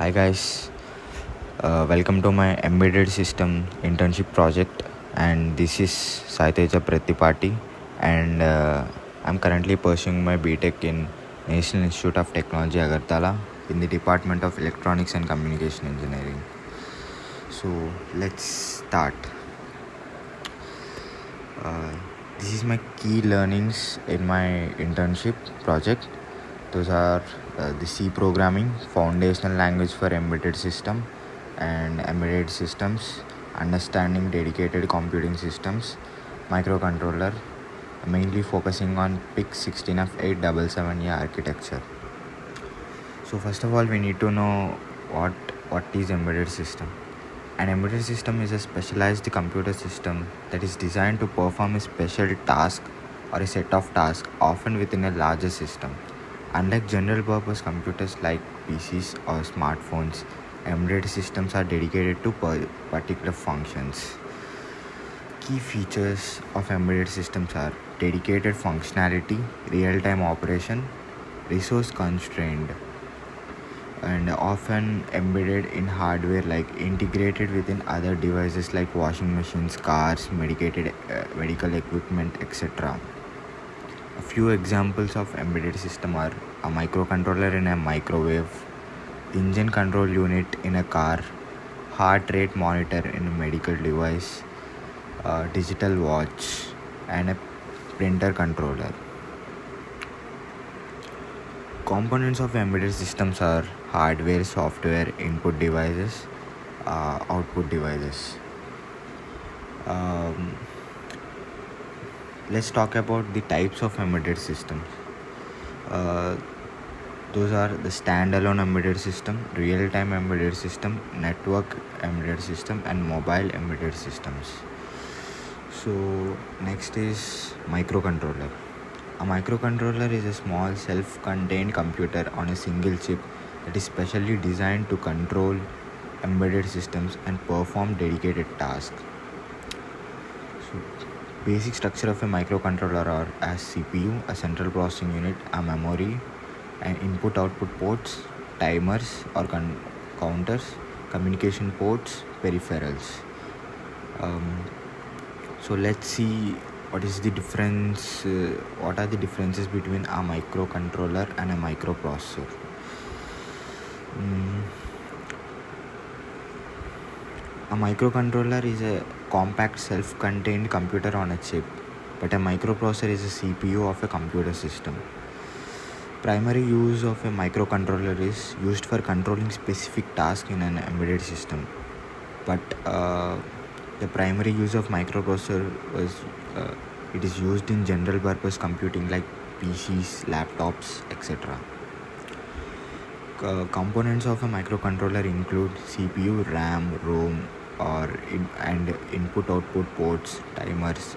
Hi guys, welcome to my embedded system internship project, and this is Saiteja Pratipati, and I'm currently pursuing my BTech in National Institute of Technology Agartala in the Department of Electronics and Communication Engineering. So let's start. This is my key learnings in my internship project. Those are the C programming, foundational language for embedded system and embedded systems, understanding dedicated computing systems, microcontroller, mainly focusing on PIC 16F877A architecture. So first of all, we need to know what is embedded system. An embedded system is a specialized computer system that is designed to perform a special task or a set of tasks, often within a larger system. Unlike general purpose computers like PCs or smartphones, embedded systems are dedicated to particular functions. Key features of embedded systems are dedicated functionality, real-time operation, resource constrained, and often embedded in hardware, like integrated within other devices like washing machines, cars, medical equipment, etc. A few examples of embedded system are a microcontroller in a microwave, engine control unit in a car, heart rate monitor in a medical device, a digital watch, and a printer controller. Components of embedded systems are hardware, software, input devices, output devices. Let's talk about the types of embedded systems. Those are the standalone embedded system, real-time embedded system, network embedded system, and mobile embedded systems. So next is microcontroller. A microcontroller is a small self-contained computer on a single chip that is specially designed to control embedded systems and perform dedicated tasks. So, basic structure of a microcontroller are as CPU, a central processing unit, a memory, and input-output ports, timers or counters, communication ports, peripherals. So let's see what are the differences between a microcontroller and a microprocessor. A microcontroller is a compact self-contained computer on a chip, but a microprocessor is a CPU of a computer system. Primary use of a microcontroller is used for controlling specific tasks in an embedded system, but the primary use of microprocessor was it is used in general purpose computing like PCs, laptops, etc. Components of a microcontroller include CPU, RAM, ROM, and input-output ports, timers,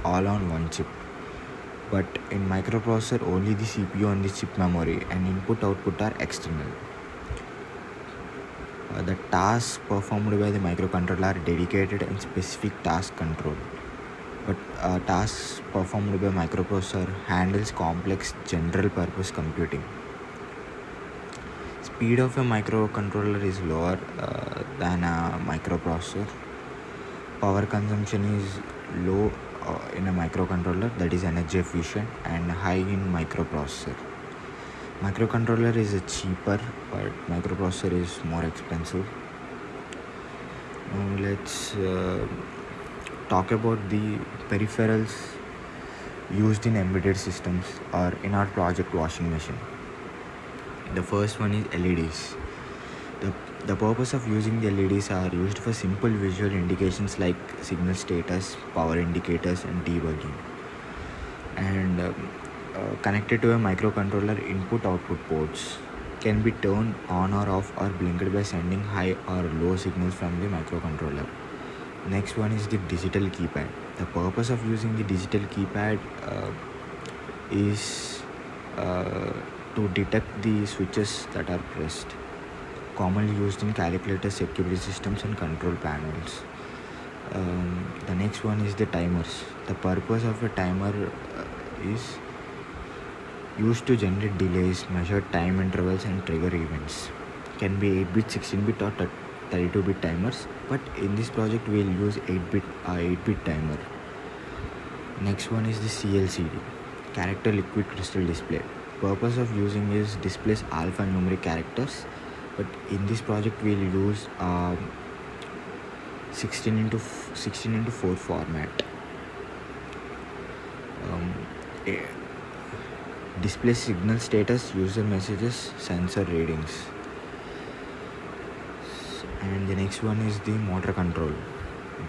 all on one chip. But in microprocessor, only the CPU and the chip memory and input-output are external. The tasks performed by the microcontroller are dedicated and specific task control. But tasks performed by microprocessor handles complex general purpose computing. Speed of a microcontroller is lower than a microprocessor. Power consumption is low in a microcontroller, that is energy efficient, and high in microprocessor. Microcontroller is cheaper, but microprocessor is more expensive. Now let's talk about the peripherals used in embedded systems or in our project washing machine. The first one is LEDs. The purpose of using the LEDs are used for simple visual indications like signal status, power indicators, and debugging. And connected to a microcontroller, input-output ports can be turned on or off or blinked by sending high or low signals from the microcontroller. Next one is the digital keypad. The purpose of using the digital keypad is to detect the switches that are pressed, commonly used in calculators, security systems, and control panels. The next one is the timers. The purpose of a timer is used to generate delays, measure time intervals, and trigger events. can be 8-bit, 16-bit or 32-bit timers, but in this project we will use 8-bit timer. Next one is the CLCD, character liquid crystal display. Purpose of using is displays alphanumeric characters, but in this project we will use 16 into 4 format. Display signal status, user messages, sensor readings. And the next one is the motor control,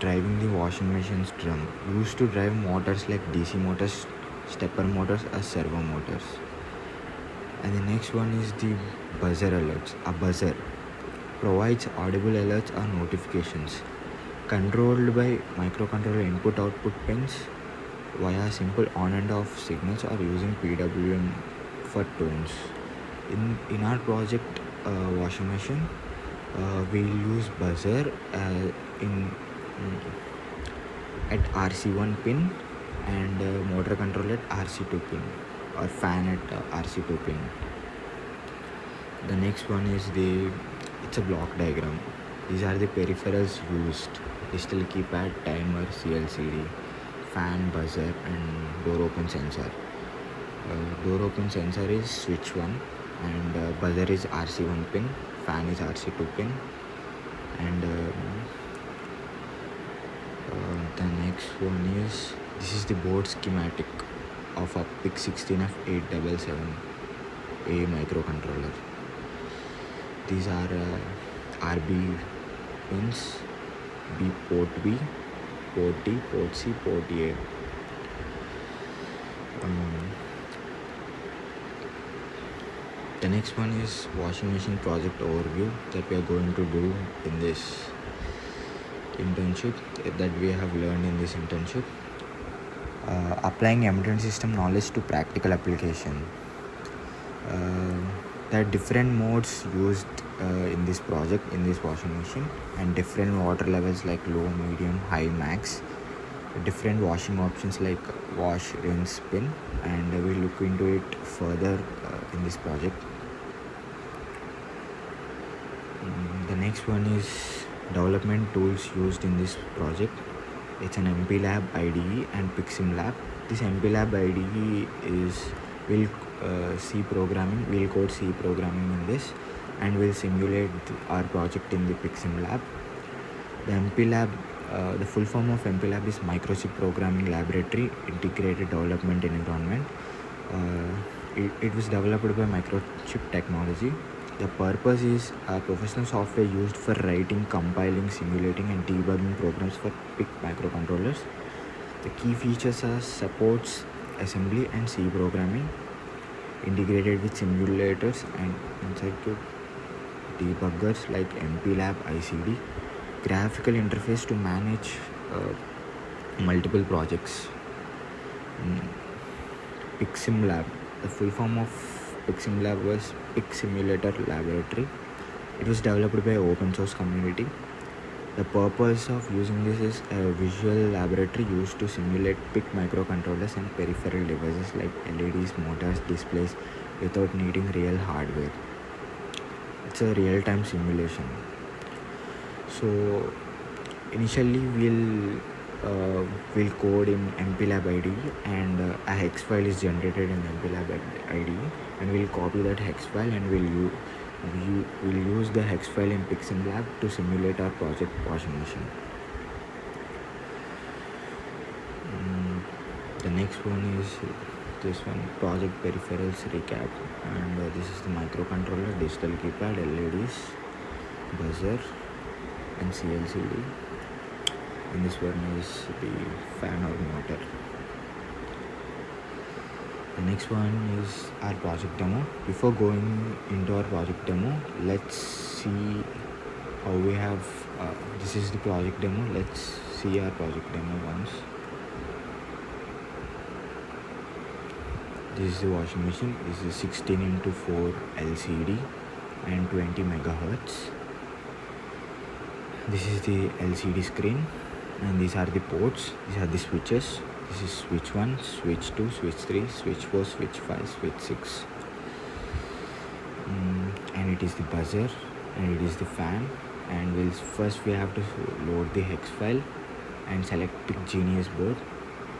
driving the washing machine's drum, used to drive motors like DC motors, stepper motors or servo motors. And the next one is the buzzer alerts. A buzzer provides audible alerts or notifications controlled by microcontroller input-output pins via simple on and off signals or using PWM for tones. In our project washing machine, we'll use buzzer at RC1 pin and motor control at RC2 pin or fan at RC2 pin. The next one is it's a block diagram. These are the peripherals used: digital keypad, timer, CLCD, fan, buzzer and door open sensor. Door open sensor is switch 1 and buzzer is RC1 pin, fan is RC2 pin, and the next one is, this is the board schematic of a PIC16F877A microcontroller. These are RB pins, port B, port D, port C, port A. The next one is washing machine project overview that we are going to do in this internship, that we have learned in this internship. Applying embedded system knowledge to practical application. There are different modes used in this project, in this washing machine, and different water levels like low, medium, high, max. Different washing options like wash, rinse, spin, and we'll look into it further in this project. The next one is development tools used in this project. It's an MPLab IDE and PiximLab. This MPLab IDE will code C programming in this, and will simulate our project in the PiximLab. The MPLab, the full form of MPLab is Microchip Programming Laboratory Integrated Development Environment. It was developed by Microchip Technology. The purpose is professional software used for writing, compiling, simulating and debugging programs for PIC microcontrollers. The key features are supports assembly and C programming, integrated with simulators and circuit debuggers like MPLab ICD, graphical interface to manage multiple projects. PiximLab, the full form of PiximLab was PIC Simulator Laboratory. It was developed by open source community. The purpose of using this is a visual laboratory used to simulate PIC microcontrollers and peripheral devices like LEDs, motors, displays without needing real hardware. It's a real-time simulation. So initially we'll code in MPLab IDE, and a hex file is generated in MPLab IDE, and we'll copy that hex file and we'll use the hex file in PiximLab to simulate our project washing machine. The next one is this one, project peripherals recap, and this is the microcontroller, digital keypad, LEDs, buzzer and CLCD, and this one is the fan or motor. The next one is our project demo. Before going into our project demo, let's see how we have, this is the project demo. Let's see our project demo once. This is the washing machine. This is 16x4 LCD and 20 megahertz. This is the LCD screen, and these are the ports. These are the switches. This is switch 1, switch 2, switch 3, switch 4, switch 5, switch 6. And it is the buzzer. and it is the fan. And we have to load the hex file and select pick genius board,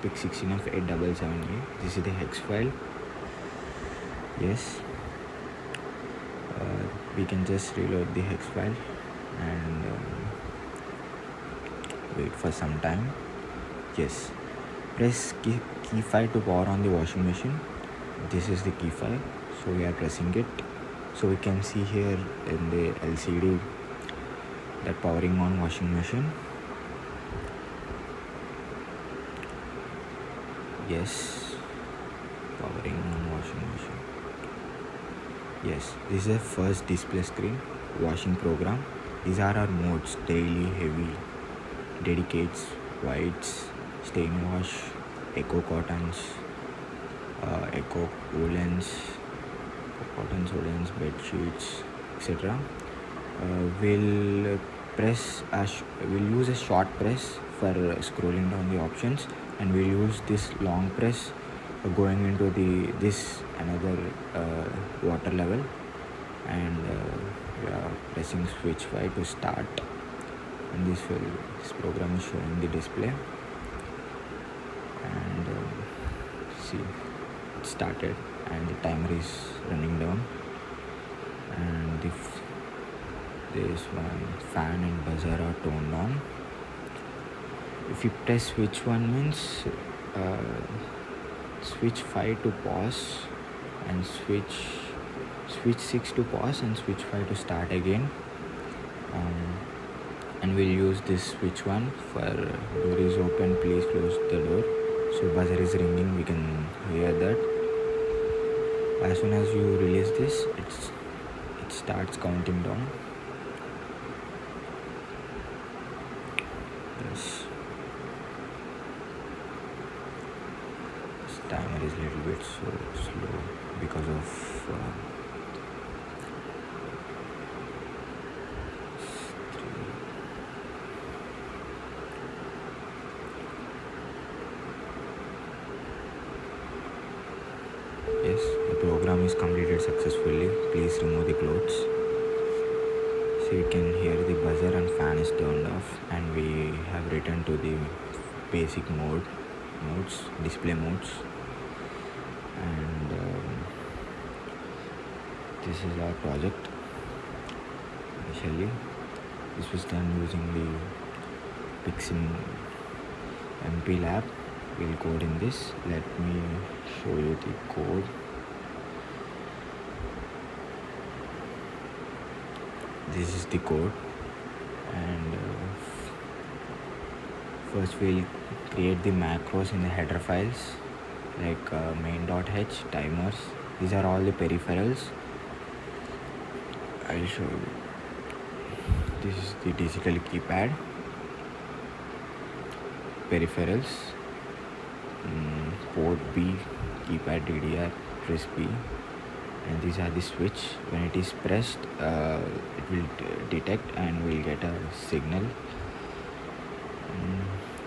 pick 16F8778. This is the hex file. Yes, we can just reload the hex file and wait for some time. Yes, press key 5 to power on the washing machine. This is the key 5, so we are pressing it. So we can see here in the LCD that powering on washing machine. Yes, powering on washing machine. Yes, this is the first display screen, washing program. These are our modes: daily, heavy, dedicates, whites, stain wash, eco cottons, eco woolens, woolens, bed sheets, etc. We'll use a short press for scrolling down the options, and we'll use this long press going into this another water level, and we are pressing switch 5 to start, and this program is showing the display. And see, it started and the timer is running down, and this one fan and buzzer are turned on. If you press switch 1 means switch 5 to pause, and switch 6 to pause, and switch 5 to start again. And we'll use this switch 1 for door is open, please close the door. So buzzer is ringing, we can hear that. As soon as you release this, it starts counting down. Yes. This timer is a little bit so slow because of Yes, the program is completed successfully. Please remove the clothes. So you can hear the buzzer and fan is turned off, and we have returned to the basic modes, display modes. And this is our project. Initially, this was done using the Pixin MP lab. We'll code in this. Let me show you the code. This is the code, and first we'll create the macros in the header files like main.h, timers. These are all the peripherals. I'll show you. This is the digital keypad, peripherals, port B, keypad DDR, press B, and these are the switch. When it is pressed, it will detect and we'll get a signal.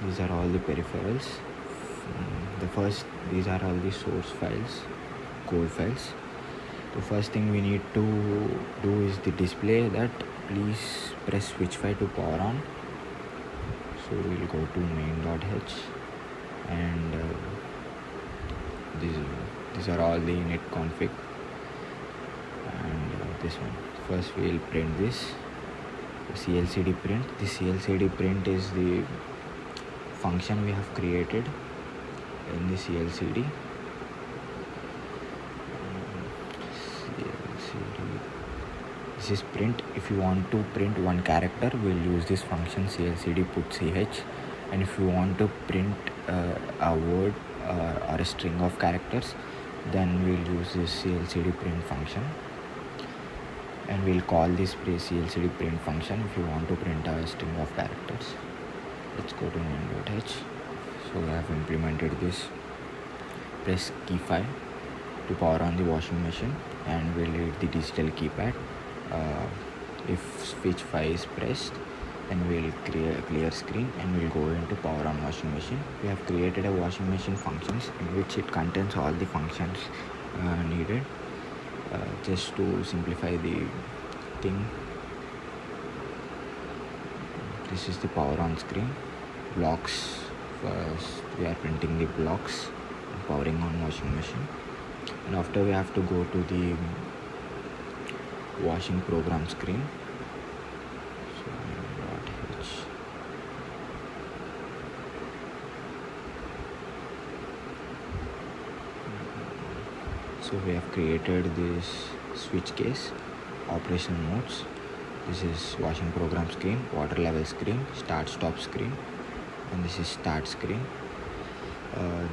These are all the peripherals. These are all the source files, code files. The first thing we need to do is the display that please press switch 5 to power on. So we'll go to main.h, and these are all the init config, and this one. First we'll print this CLCD print. The CLCD print is the function we have created in the CLCD. This is print. If you want to print one character, we'll use this function CLCD put ch, and if you want to print a word or a string of characters, then we'll use this CLCD print function, and we'll call this CLCD print function if you want to print a string of characters. Let's go to main.h. So we have implemented this. Press key 5 to power on the washing machine, and we'll hit the digital keypad. If switch 5 is pressed, then we'll create a clear screen and we'll go into power on washing machine. We have created a washing machine functions in which it contains all the functions needed. Just to simplify the thing, This is the power on screen. Blocks. First we are printing the blocks, powering on washing machine, and after we have to go to the washing program screen. So So we have created this switch case, operational modes. This is washing program screen, water level screen, start stop screen, and this is start screen.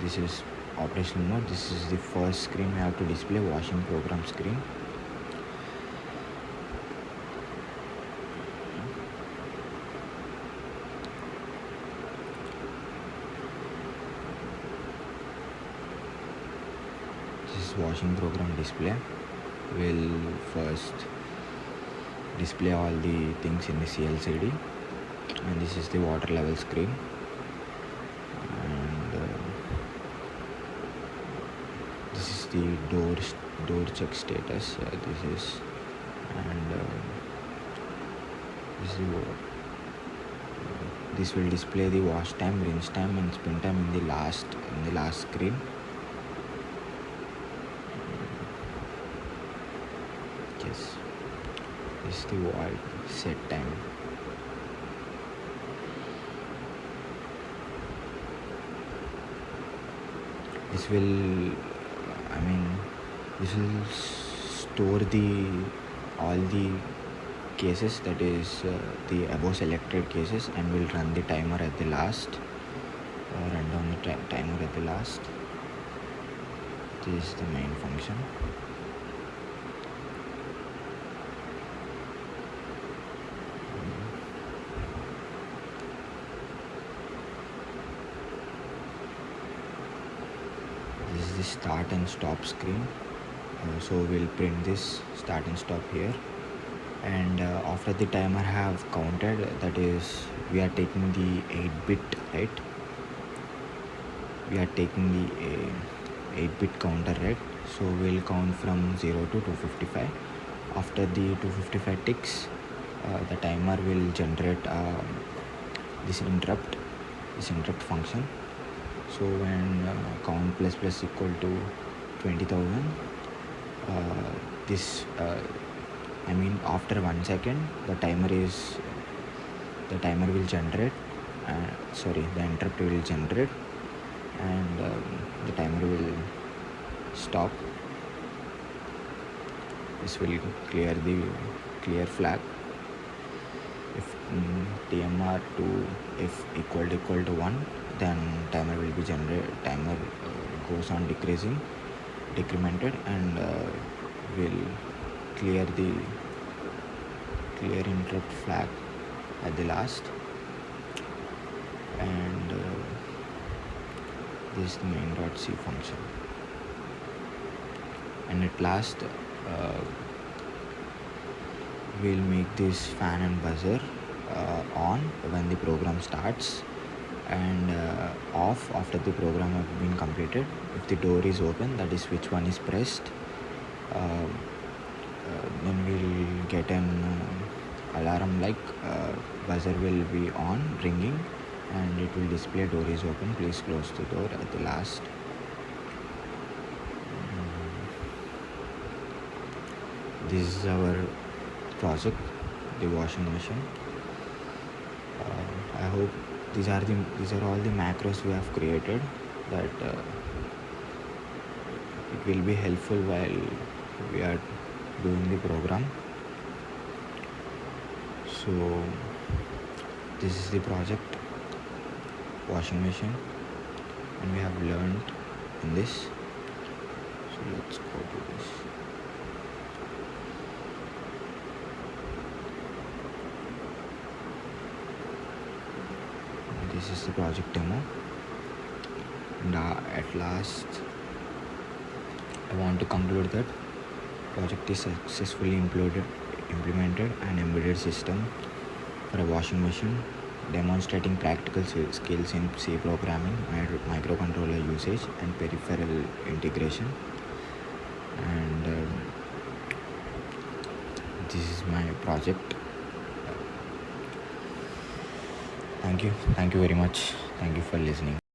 This is operational mode. This is the first screen we have to display, washing program screen. Washing program display. Will first display all the things in the CLCD, and this is the water level screen, and this is the door check status. This will display the wash time, rinse time, and spin time in the last screen. This is the void set time. This will store all the cases, that is the above selected cases, and will run the timer at the last. Run down the timer at the last. This is the main function. This is the start and stop screen. So we'll print this start and stop here, and after the timer have counted, that is we are taking the 8-bit, right? We are taking the 8-bit counter, right? So we'll count from 0 to 255. After the 255 ticks, the timer will generate this interrupt function. So when count plus equal to 20,000, after 1 second, the interrupt will generate, and the timer will stop. This will clear flag. If TMR to if equal to 1, then timer will be generated. Timer goes on decremented, and will clear interrupt flag at the last. And this is the main.c function. And at last, we'll make this fan and buzzer on when the program starts, and off after the program has been completed. If the door is open, that is switch 1 is pressed, then we'll get an alarm like buzzer will be on, ringing, and it will display door is open, please close the door at the last. This is our project, the washing machine. I hope these are all the macros we have created, that it will be helpful while we are doing the program. So this is the project, washing machine, and we have learned in this. So let's go to this. This is the project demo, and at last I want to conclude that project is successfully implemented an embedded system for a washing machine, demonstrating practical skills in C programming, microcontroller usage, and peripheral integration. And this is my project. Thank you very much. Thank you for listening.